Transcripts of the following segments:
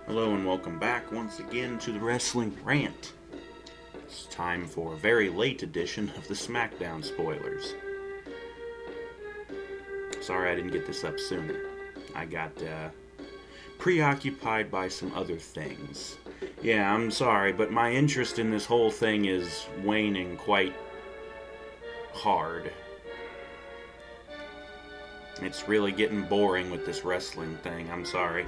Hello and welcome back once again to the Wrestling Rant. It's time for a very late edition of the SmackDown Spoilers. Sorry I didn't get this up sooner. I got preoccupied by some other things. Yeah, I'm sorry, but my interest in this whole thing is waning quite hard. It's really getting boring with this wrestling thing, I'm sorry.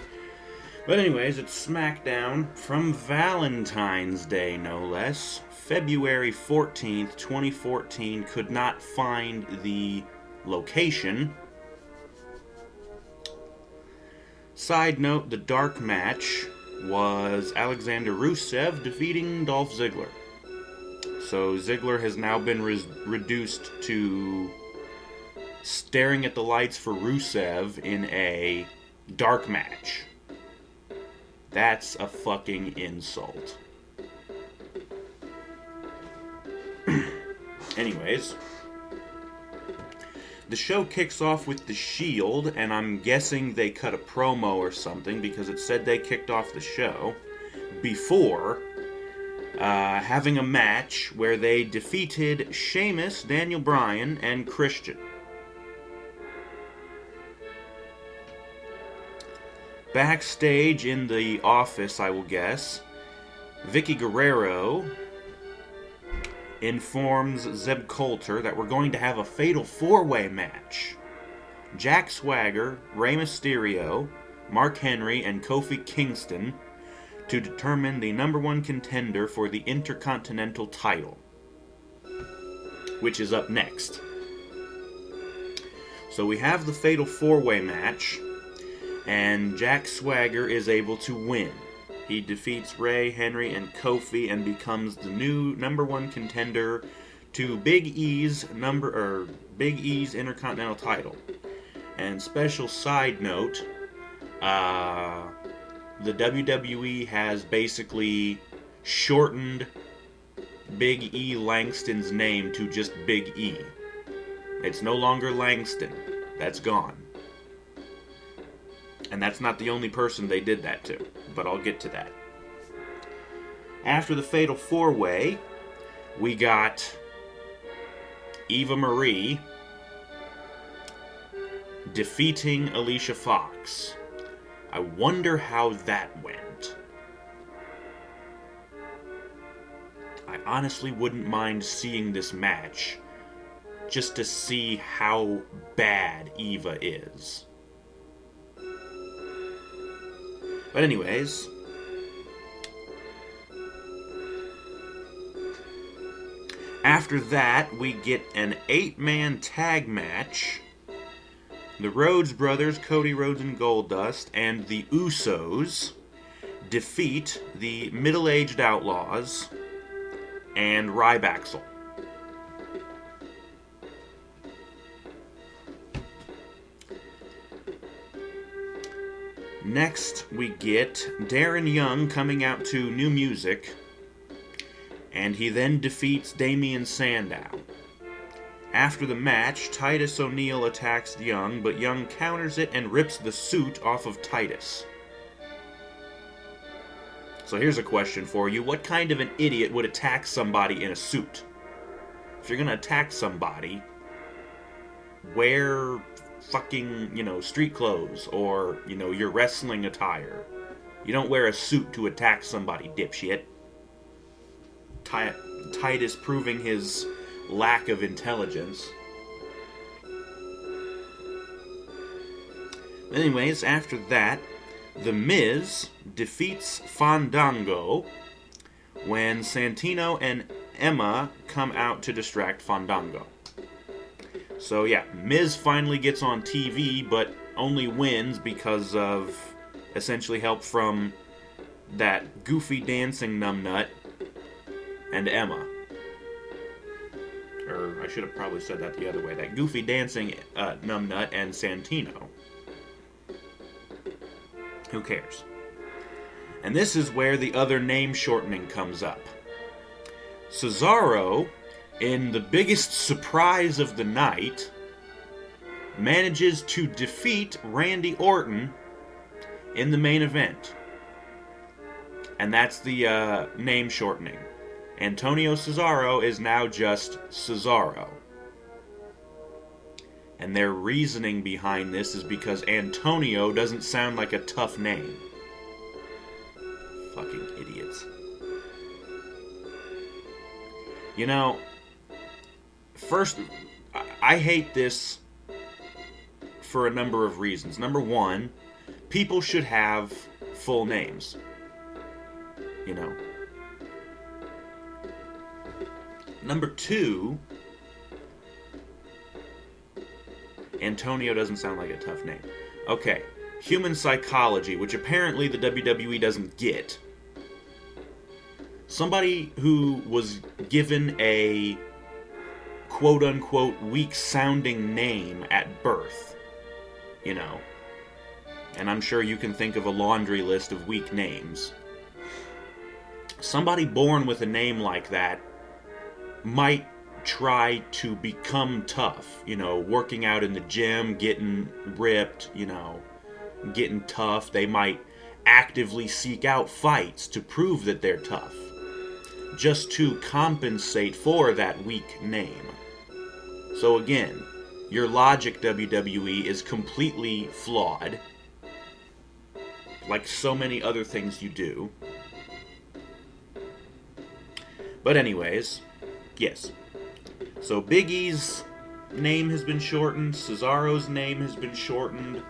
But anyways, it's SmackDown from Valentine's Day, no less. February 14th, 2014. Could not find the location. Side note, the dark match was Alexander Rusev defeating Dolph Ziggler. So Ziggler has now been reduced to staring at the lights for Rusev in a dark match. That's a fucking insult. Anyways, the show kicks off with the Shield, and I'm guessing they cut a promo or something because it said they kicked off the show before having a match where they defeated Sheamus, Daniel Bryan, and Christian. Backstage in the office, I will guess, Vicky Guerrero informs Zeb Coulter that we're going to have a fatal four-way match. Jack Swagger, Rey Mysterio, Mark Henry, and Kofi Kingston to determine the number one contender for the Intercontinental title, which is up next. So we have the fatal four-way match, and Jack Swagger is able to win. He defeats Rey, Henry, and Kofi and becomes the new number one contender to Big E's Intercontinental title. And special side note, the WWE has basically shortened Big E Langston's name to just Big E. It's no longer Langston. That's gone. And that's not the only person they did that to, but I'll get to that. After the Fatal 4-Way, we got Eva Marie defeating Alicia Fox. I wonder how that went. I honestly wouldn't mind seeing this match just to see how bad Eva is. But anyways, after that, we get an 8-man tag match. The Rhodes brothers, Cody Rhodes and Goldust, and the Usos defeat the Middle-Aged Outlaws and Rybaxel. Next, we get Darren Young coming out to new music, and he then defeats Damian Sandow. After the match, Titus ONeil attacks Young, but Young counters it and rips the suit off of Titus. So here's a question for you. What kind of an idiot would attack somebody in a suit? If you're gonna attack somebody, wear fucking, street clothes or, your wrestling attire. You don't wear a suit to attack somebody, dipshit. Titus proving his lack of intelligence. Anyways, after that, The Miz defeats Fandango when Santino and Emma come out to distract Fandango. So yeah, Miz finally gets on TV, but only wins because of essentially help from that goofy dancing numbnut and Emma. Or I should have probably said that the other way. That goofy dancing numbnut and Santino. Who cares? And this is where the other name shortening comes up. Cesaro, in the biggest surprise of the night, manages to defeat Randy Orton in the main event. And that's the name shortening. Antonio Cesaro is now just Cesaro. And their reasoning behind this is because Antonio doesn't sound like a tough name. Fucking idiots. You know, first, I hate this for a number of reasons. Number one, people should have full names. You know. Number two, Antonio doesn't sound like a tough name. Okay, human psychology, which apparently the WWE doesn't get. Somebody who was given a quote-unquote weak-sounding name at birth, you know, and I'm sure you can think of a laundry list of weak names. Somebody born with a name like that might try to become tough, you know, working out in the gym, getting ripped, you know, getting tough. They might actively seek out fights to prove that they're tough, just to compensate for that weak name. So again, your logic, WWE, is completely flawed, like so many other things you do. But anyways, yes. So Big E's name has been shortened. Cesaro's name has been shortened.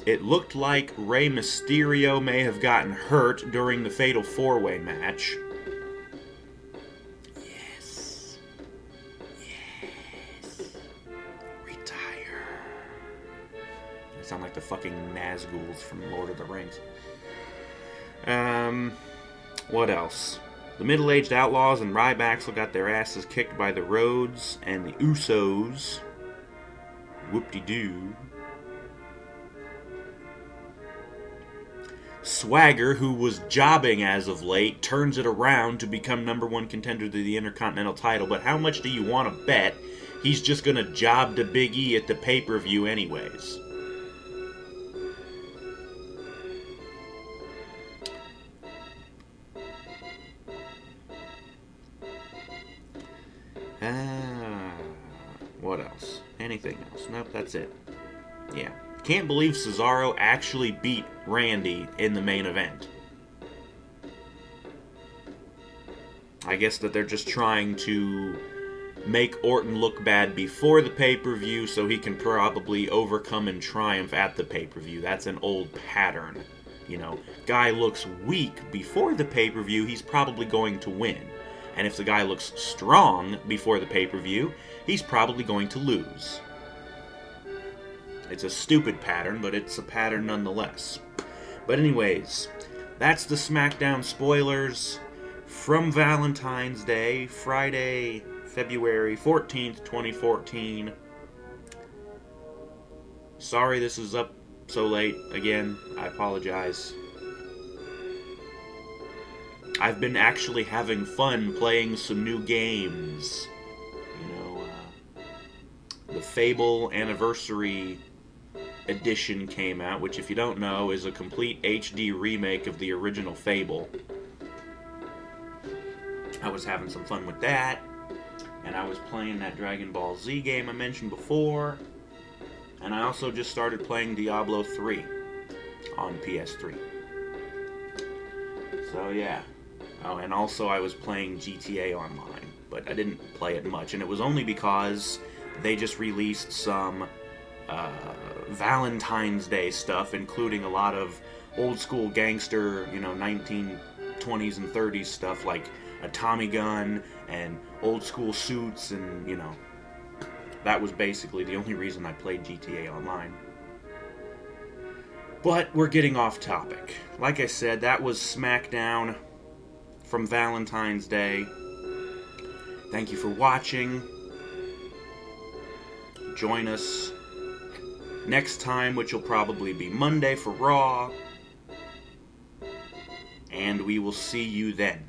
It looked like Rey Mysterio may have gotten hurt during the Fatal 4-Way match. Yes. Yes. Retire. I sound like the fucking Nazguls from Lord of the Rings. What else? The middle-aged Outlaws and Ryback got their asses kicked by the Rhodes and the Usos. Whoop-de-doo. Swagger, who was jobbing as of late, turns it around to become #1 contender to the Intercontinental title. But how much do you want to bet he's just going to job to Big E at the pay-per-view anyways? What else? Anything else? Nope, that's it. Yeah. Can't believe Cesaro actually beat Randy in the main event. I guess that they're just trying to make Orton look bad before the pay-per-view so he can probably overcome and triumph at the pay-per-view. That's an old pattern. You know, guy looks weak before the pay-per-view, he's probably going to win. And if the guy looks strong before the pay-per-view, he's probably going to lose. It's a stupid pattern, but it's a pattern nonetheless. But anyways, that's the SmackDown spoilers from Valentine's Day, Friday, February 14th, 2014. Sorry this is up so late. Again, I apologize. I've been actually having fun playing some new games. You know, the Fable Anniversary Edition came out, which, if you don't know, is a complete HD remake of the original Fable. I was having some fun with that, and I was playing that Dragon Ball Z game I mentioned before, and I also just started playing Diablo 3 on PS3. So yeah. Oh, and also I was playing GTA Online, but I didn't play it much, and it was only because they just released some Valentine's Day stuff, including a lot of old school gangster, you know, 1920s and 30s stuff, like a Tommy gun and old school suits, and, you know, that was basically the only reason I played GTA Online. But we're getting off topic. Like I said, that was SmackDown from Valentine's Day. Thank you for watching. Join us next time, which will probably be Monday for Raw. And we will see you then.